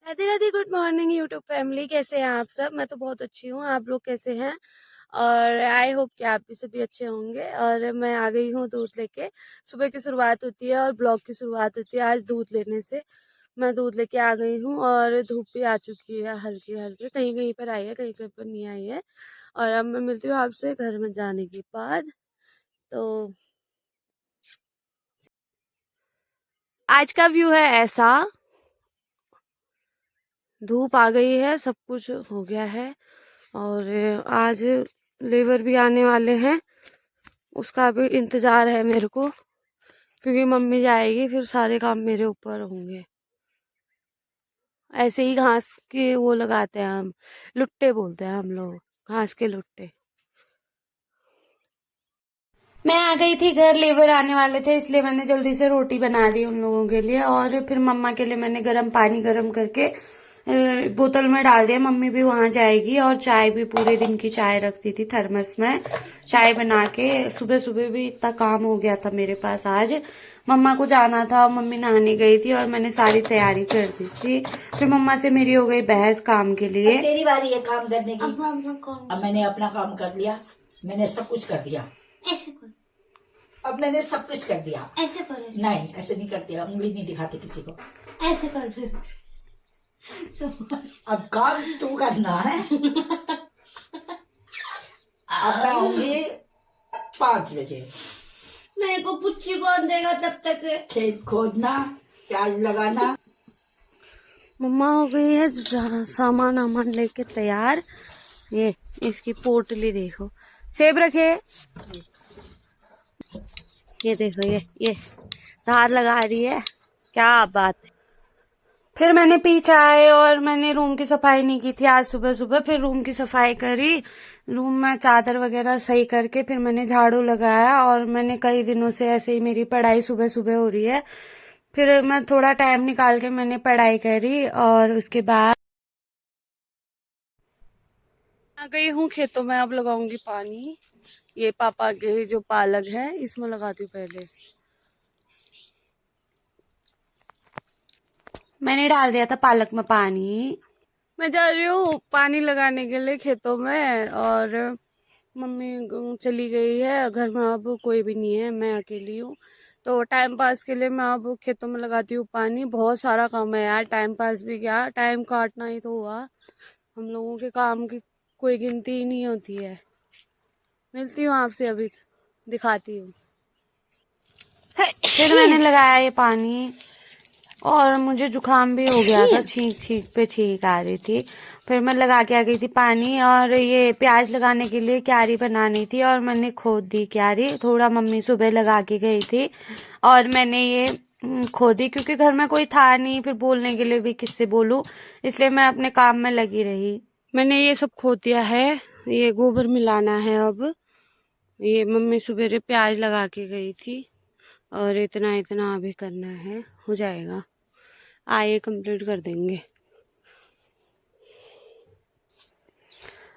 Radhe Radhe. Good morning YouTube family, कैसे हैं आप सब? मैं तो बहुत अच्छी हूँ, आप लोग कैसे हैं? और आई होप कि आप भी सभी अच्छे होंगे। और मैं आ गई हूँ दूध लेके। सुबह की शुरुआत होती है और ब्लॉग की शुरुआत होती है आज दूध लेने से। मैं दूध लेके आ गई हूँ और धूप भी आ चुकी है हल्की हल्की, कहीं कहीं पर आई है, कहीं कहीं पर नहीं आई है। और अब मैं मिलती हूँ आपसे घर में जाने के बाद। तो आज का व्यू है ऐसा, धूप आ गई है, सब कुछ हो गया है। और आज लेबर भी आने वाले हैं, उसका भी इंतजार है मेरे को, क्योंकि मम्मी जाएगी फिर सारे काम मेरे ऊपर होंगे। ऐसे ही घास के वो लगाते हैं हम, लुट्टे बोलते हैं हम लोग, घास के लुट्टे। मैं आ गई थी घर, लेबर आने वाले थे इसलिए मैंने जल्दी से रोटी बना दी उन लोगों के लिए। और फिर मम्मा के लिए मैंने गर्म पानी गर्म करके बोतल में डाल दिया। मम्मी भी वहां जाएगी। और चाय भी, पूरे दिन की चाय रखती थी थर्मस में, चाय बना के। सुबह सुबह भी इतना काम हो गया था मेरे पास आज। मम्मा को जाना था, मम्मी नहाने गई थी और मैंने सारी तैयारी कर दी थी। फिर मम्मा से मेरी हो गई बहस काम के लिए। तेरी बारी है काम करने की। अब मैंने अपना काम कर लिया, मैंने सब कुछ कर दिया। ऐसे कर, अब मैंने सब कुछ कर दिया। ऐसे कर, नहीं, ऐसे नहीं करती, उंगली नहीं दिखाती किसी को। ऐसे कर फिर। अब काम तू करना है। अब मैं आऊंगी 5 बजे। मेरे को पुच्ची कौन देगा तब तक? खेत खोदना, प्याज लगाना। मम्मा हो गई है सामान वामान लेके तैयार। ये इसकी पोटली देखो, सेब रखे, ये देखो, ये धार लगा रही है, क्या बात है। फिर मैंने पी चाय और मैंने रूम की सफाई नहीं की थी आज सुबह सुबह। फिर रूम की सफाई करी, रूम में चादर वगैरह सही करके फिर मैंने झाड़ू लगाया। और मैंने कई दिनों से ऐसे ही मेरी पढ़ाई सुबह सुबह हो रही है, फिर मैं थोड़ा टाइम निकाल के मैंने पढ़ाई करी। और उसके बाद आ गई हूँ खेतों में, अब लगाऊंगी पानी। ये पापा के जो पालक है इसमें लगाती हूँ पहले। मैंने डाल दिया था पालक में पानी। मैं जा रही हूँ पानी लगाने के लिए खेतों में। और मम्मी चली गई है घर में, अब कोई भी नहीं है, मैं अकेली हूँ। तो टाइम पास के लिए मैं अब खेतों में लगाती हूँ पानी। बहुत सारा काम है यार, टाइम पास भी क्या, टाइम काटना ही तो हुआ। हम लोगों के काम की कोई गिनती ही नहीं होती है। मिलती हूँ आपसे अभी, दिखाती हूँ। फिर मैंने लगाया ये पानी और मुझे जुकाम भी हो गया था, छींक छींक पे छींक आ रही थी। फिर मैं लगा के आ गई थी पानी। और ये प्याज लगाने के लिए क्यारी बनानी थी और मैंने खोद दी क्यारी। थोड़ा मम्मी सुबह लगा के गई थी और मैंने ये खोदी, क्योंकि घर में कोई था नहीं, फिर बोलने के लिए भी किससे बोलूं, इसलिए मैं अपने काम में लगी रही। मैंने ये सब खोद दिया है, ये गोबर मिलाना है अब। ये मम्मी सुबह प्याज लगा के गई थी और इतना इतना अभी करना है, हो जाएगा, आए कंप्लीट कर देंगे।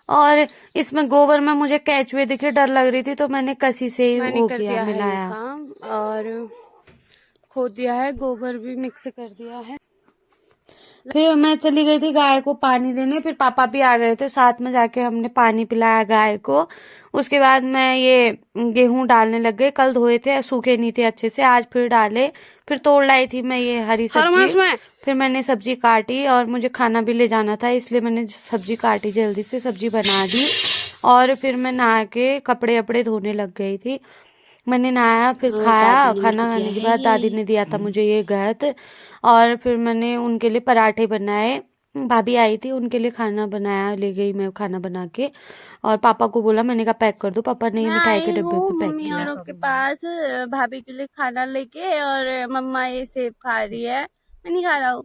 और इसमें गोबर में मुझे केचुए दिखे, डर लग रही थी, तो मैंने कसी से ही वो किया, मिलाया काम। और खोद दिया है, गोबर भी मिक्स कर दिया है। फिर मैं चली गई थी गाय को पानी देने, फिर पापा भी आ गए थे, साथ में जाके हमने पानी पिलाया गाय को। उसके बाद मैं ये गेहूं डालने लग गई। कल धोए थे, सूखे नहीं थे अच्छे से, आज फिर डाले। फिर तोड़ लाई थी मैं ये हरी सब्जी। फिर मैंने सब्जी काटी और मुझे खाना भी ले जाना था, इसलिए मैंने सब्जी काटी, जल्दी से सब्जी बना दी। और फिर मैं नहा के कपड़े वपड़े धोने लग गई थी। मैंने नहाया, फिर खाया। खाना खाने के बाद दादी ने दिया था मुझे ये गहत। और फिर मैंने उनके लिए पराठे बनाए, भाभी आई थी उनके लिए खाना बनाया, ले गई मैं खाना बना के। और पापा को बोला, मैंने कहा पैक कर दो, पापा ने मिठाई के डब्बे पे पैक किया। मम्मी के पास भाभी के लिए खाना लेके, और मम्मा ये सेब खा रही है, मैं नहीं खा रहा हूँ।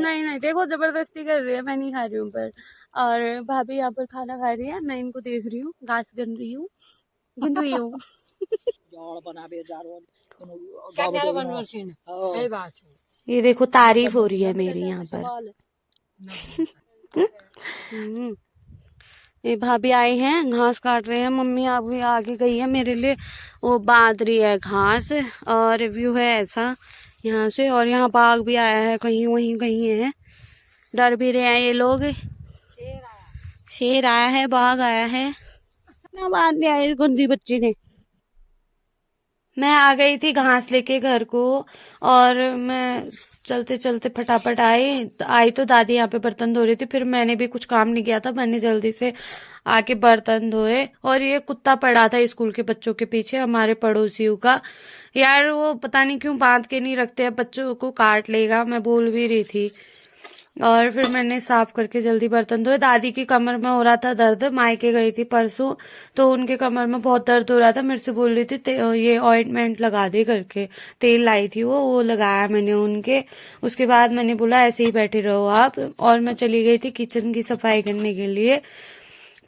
नहीं नहीं, देखो जबरदस्ती कर रही है, मैं नहीं खा रही हूँ पर। और भाभी यहाँ पर खाना खा रही है, मैं इनको देख रही हूँ, घास गिन रही हूँ। ये देखो तारीफ हो रही है मेरी यहाँ पर। ये भाभी आई हैं, घास काट रहे हैं। मम्मी अभी आगे गई है मेरे लिए, वो बांध रही है घास। और व्यू है ऐसा यहाँ से। और यहाँ बाघ भी आया है, कहीं वहीं कहीं है। डर भी रहे हैं ये लोग। शेर आया है, बाघ आया है ना, बांध दिया इस गंदी बच्ची ने। मैं आ गई थी घास लेके घर को, और मैं चलते चलते फटाफट आई तो दादी यहाँ पे बर्तन धो रही थी। फिर मैंने भी कुछ काम नहीं किया था, मैंने जल्दी से आके बर्तन धोए। और ये कुत्ता पड़ा था स्कूल के बच्चों के पीछे, हमारे पड़ोसियों का। यार वो पता नहीं क्यों बांध के नहीं रखते हैं, बच्चों को काट लेगा, मैं बोल भी रही थी। और फिर मैंने साफ करके जल्दी बर्तन धोए। दादी की कमर में हो रहा था दर्द, मायके गई थी परसों, तो उनके कमर में बहुत दर्द हो रहा था। मेरे से बोल रही थी ये ऑइंटमेंट लगा दे करके, तेल लाई थी वो लगाया मैंने उनके। उसके बाद मैंने बोला ऐसे ही बैठे रहो आप, और मैं चली गई थी किचन की सफाई करने के लिए।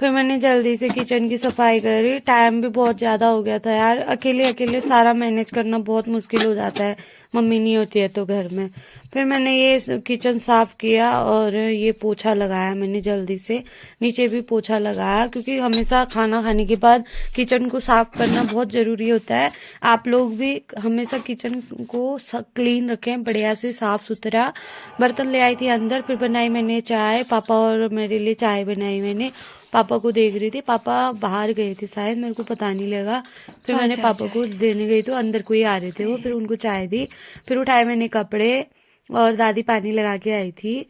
फिर मैंने जल्दी से किचन की सफाई करी। टाइम भी बहुत ज्यादा हो गया था यार, अकेले अकेले सारा मैनेज करना बहुत मुश्किल हो जाता है, मम्मी नहीं होती है तो घर में। फिर मैंने ये किचन साफ किया और ये पोछा लगाया मैंने जल्दी से, नीचे भी पोछा लगाया, क्योंकि हमेशा खाना खाने के बाद किचन को साफ करना बहुत जरूरी होता है। आप लोग भी हमेशा किचन को क्लीन रखें, बढ़िया से साफ सुथरा। बर्तन ले आई थी अंदर, फिर बनाई मैंने चाय, पापा और मेरे लिए चाय बनाई मैंने। पापा को देख रही थी, पापा बाहर गए थे शायद, मेरे को पता नहीं लगा। फिर मैंने पापा को देने गई तो अंदर कोई आ रहे थे वो, फिर उनको चाय दी। फिर उठाए मैंने कपड़े, और दादी पानी लगा के आई थी,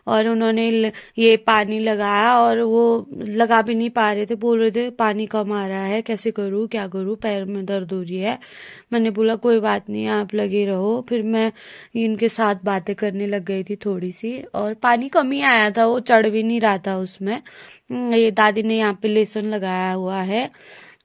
और उन्होंने ये पानी लगाया, और वो लगा भी नहीं पा रहे थे, बोल रहे थे पानी कम आ रहा है, कैसे करूँ क्या करूँ, पैर में दर्द हो रही है। मैंने बोला कोई बात नहीं, आप लगे रहो। फिर मैं इनके साथ बातें करने लग गई थी थोड़ी सी, और पानी कम ही आया था, वो चढ़ भी नहीं रहा था उसमें। ये दादी ने यहाँ पे लेसन लगाया हुआ है।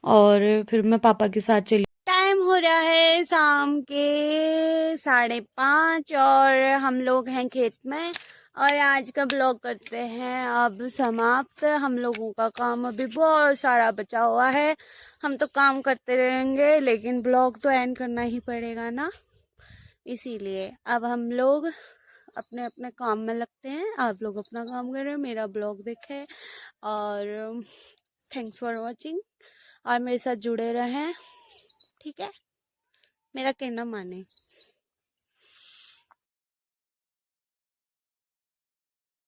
और फिर मैं पापा के साथ चली। टाइम हो रहा है शाम के 5:30, और हम लोग हैं खेत में, और आज का ब्लॉग करते हैं अब समाप्त। हम लोगों का काम अभी बहुत सारा बचा हुआ है, हम तो काम करते रहेंगे, लेकिन ब्लॉग तो एंड करना ही पड़ेगा ना, इसीलिए अब हम लोग अपने अपने काम में लगते हैं। आप लोग अपना काम करें, मेरा ब्लॉग देखें, और थैंक्स फॉर वॉचिंग, और मेरे साथ जुड़े रहें, ठीक है, मेरा कहना माने।